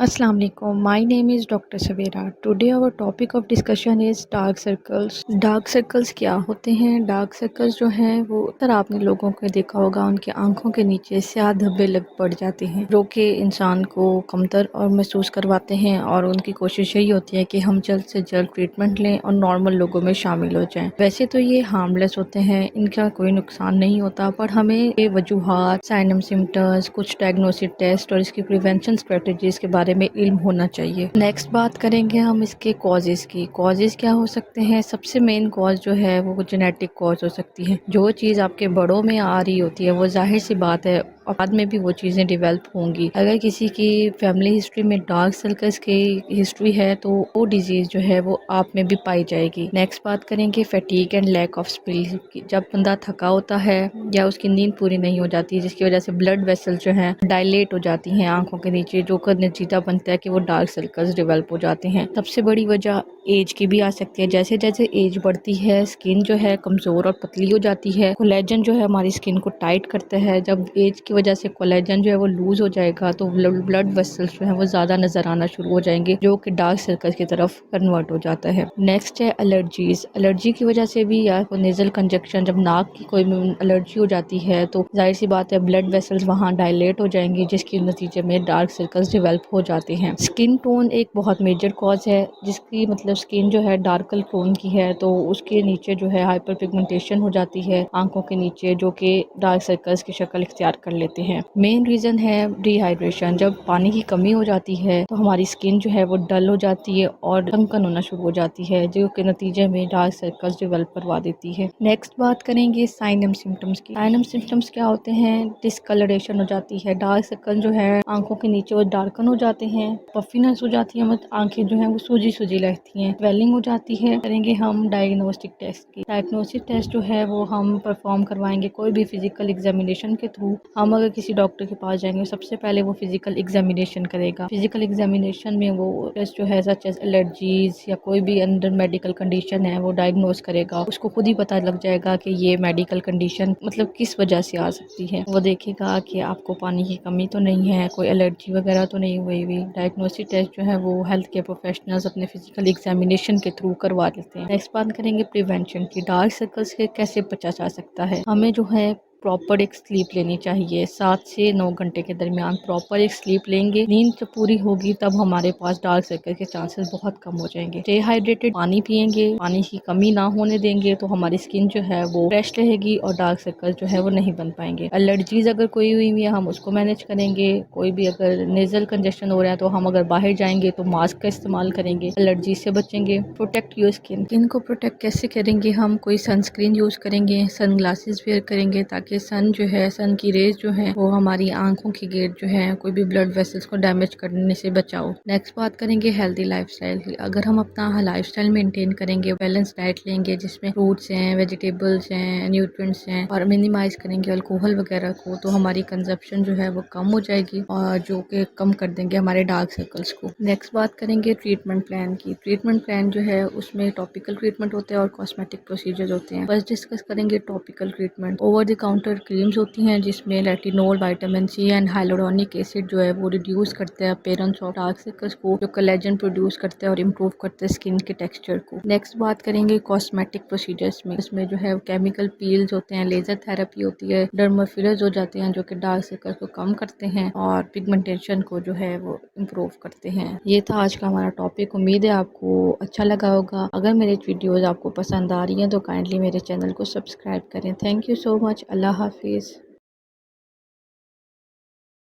Assalamu alaikum. My name is Dr. Savera. Today our topic of discussion is dark circles. Dark circles क्या होते हैं? Dark circles जो हैं वो अक्सर आपने लोगों को देखा होगा, उनकी आंखों के नीचे स्याह धब्बे लग पड़ जाते हैं जो कि इंसान को कमतर और महसूस करवाते हैं, और उनकी कोशिश यही होती है कि हम जल्द से जल्द ट्रीटमेंट लें और नॉर्मल लोगों में शामिल हो जाएं। वैसे तो ये हार्मलेस होते हैं, इनका कोई नुकसान नहीं होता, पर हमें ये वजूहात, साइन एंड सिम्टम्स, कुछ डायग्नोसिस टेस्ट और इसकी प्रिवेंशन स्ट्रेटजीज के बारे में इल्म होना चाहिए। नेक्स्ट बात करेंगे हम इसके कॉजेज़ की। कॉजेज़ क्या हो सकते हैं? सबसे मेन कॉज जो है वो जेनेटिक कॉज हो सकती है। जो चीज़ आपके बड़ों में आ रही होती है वो जाहिर सी बात है और बाद में भी वो चीज़ें डेवलप होंगी। अगर किसी की फैमिली हिस्ट्री में डार्क सर्कल्स की हिस्ट्री है तो वो डिजीज़ जो है वो आप में भी पाई जाएगी। नेक्स्ट बात करेंगे fatigue and lack of sleep की। जब बंदा थका होता है या उसकी नींद पूरी नहीं हो जाती, जिसकी वजह से ब्लड वेसल जो है डायलेट हो जाती हैं आंखों के नीचे, जो का नतीजा बनता है कि वो डार्क सर्कल्स डेवलप हो जाते हैं। सबसे बड़ी वजह एज की भी आ सकती है। जैसे जैसे एज बढ़ती है स्किन जो है कमज़ोर और पतली हो जाती है। कोलेजन जो है हमारी स्किन को टाइट करता है। जब एज की वजह से कोलेजन जो है वो लूज़ हो जाएगा तो ब्लड वेसल्स जो है वो ज़्यादा नज़र आना शुरू हो जाएंगे, जो कि डार्क सर्कल्स की तरफ कन्वर्ट हो जाता है। नेक्स्ट है एलर्जीज़। एलर्जी की वजह से भी या नेज़ल कंजक्शन, जब नाक की कोई एलर्जी हो जाती है तो जाहिर सी बात है ब्लड वेसल्स वहाँ डायलेट हो जाएंगी, जिसके नतीजे में डार्क सर्कल्स डेवलप हो जाते हैं। स्किन टोन एक बहुत मेजर कॉज है, जिसकी मतलब स्किन जो है डार्कल टोन की है तो उसके नीचे जो है हाइपर पिगमेंटेशन हो जाती है आंखों के नीचे, जो कि डार्क सर्कल्स की शक्ल इख्तियार कर लेते हैं। मेन रीज़न है डिहाइड्रेशन। जब पानी की कमी हो जाती है तो हमारी स्किन जो है वो डल हो जाती है और ढंकन होना शुरू हो जाती है, जो कि नतीजे में डार्क सर्कल्स डेवलप करवा देती है। नेक्स्ट बात करेंगे साइन एंड सिम्टम्स की। साइन एंड सिम्टम्स क्या होते हैं? डिस्कलरेशन हो जाती है, डार्क सर्कल जो है आंखों के नीचे वो डार्कन हो जाते हैं, पफीनेस हो जाती है, मतलब आंखें जो है वो सूजी सूजी लगती हैं, स्वेलिंग हो जाती है। करेंगे हम डायग्नोस्टिक टेस्ट की। डायग्नोस्टिक टेस्ट जो है वो हम परफॉर्म करवाएंगे कोई भी फिजिकल एग्जामिनेशन के थ्रू। हम अगर किसी डॉक्टर के पास जाएंगे सबसे पहले वो फिजिकल एग्जामिनेशन करेगा। फिजिकल एग्जामिनेशन में वो टेस्ट जो है सच एज एलर्जीज या कोई भी अंडर मेडिकल कंडीशन है वो डायग्नोस करेगा। उसको खुद ही पता लग जाएगा कि ये मेडिकल कंडीशन मतलब किस वजह से आ सकती है। वो देखेगा कि आपको पानी की कमी तो नहीं है, कोई एलर्जी वगैरह तो नहीं हुई हुई। डायग्नोस्टिक टेस्ट जो है वो हेल्थ केयर प्रोफेशनल्स अपने फिजिकल एग्जामिनेशन के थ्रू करवा लेते हैं। नेक्स्ट बात करेंगे प्रिवेंशन की। डार्क सर्कल्स से कैसे बचा जा सकता है? हमें जो है प्रॉपर एक स्लीप लेनी चाहिए। 7 से 9 घंटे के दरमियान प्रॉपर एक स्लीप लेंगे, नींद जब पूरी होगी तब हमारे पास डार्क सर्कल के चांसेस बहुत कम हो जाएंगे। स्टे हाइड्रेटेड, पानी पियेंगे, पानी की कमी ना होने देंगे तो हमारी स्किन जो है वो फ्रेश रहेगी और डार्क सर्कल जो है वो नहीं बन पाएंगे। एलर्जीज अगर कोई हुई हुई है हम उसको मैनेज करेंगे। कोई भी अगर नेजल कंजेशन हो रहा है तो हम अगर बाहर जाएंगे तो मास्क का इस्तेमाल करेंगे, एलर्जी से बचेंगे। प्रोटेक्ट योर स्किन को प्रोटेक्ट कैसे करेंगे? हम कोई सनस्क्रीन यूज़ करेंगे, सन ग्लासेस वेयर करेंगे ताकि सन जो है, सन की रेज जो है वो हमारी आंखों की गेट जो है कोई भी ब्लड वेसल्स को डैमेज करने से बचाओ। नेक्स्ट बात करेंगे हेल्दी लाइफस्टाइल की। अगर हम अपना लाइफस्टाइल मेंटेन करेंगे, बैलेंस डाइट लेंगे जिसमें फ्रूट्स हैं, वेजिटेबल्स हैं, न्यूट्रिएंट्स हैं, और मिनिमाइज करेंगे अल्कोहल वगैरह को, तो हमारी कंजप्शन जो है वो कम हो जाएगी और जो कि कम कर देंगे हमारे डार्क सर्कल्स को। नेक्स्ट बात करेंगे ट्रीटमेंट प्लान की। ट्रीटमेंट प्लान जो है उसमें टॉपिकल ट्रीटमेंट होते हैं और कॉस्मेटिक प्रोसीजर होते हैं। फर्स्ट डिस्कस करेंगे topical treatment. Over the counter creams होती हैं जिसमें retinol, vitamin C and hyaluronic acid जो है वो रिड्यूस करते हैं अपीयरेंस ऑफ डार्क सर्कल्स को, जो कोलेजन प्रोड्यूस करते हैं और इम्प्रूव करते हैं स्किन के टेक्सचर को। नेक्स्ट बात करेंगे कॉस्मेटिक प्रोसीजर्स में। इसमें जो है केमिकल पील्स होते हैं, लेजर थेरेपी होती है, डर्माफिलर्स हो जाते हैं जो कि डार्क सर्कल को कम करते हैं और पिगमेंटेशन को जो है वो इम्प्रूव करते हैं। ये था आज का हमारा टॉपिक। उम्मीद है आपको अच्छा लगा होगा। अगर मेरे वीडियोज़ आपको पसंद आ रही हैं तो काइंडली मेरे चैनल को सब्सक्राइब करें। Thank you so much. अल्लाह हाफिज़।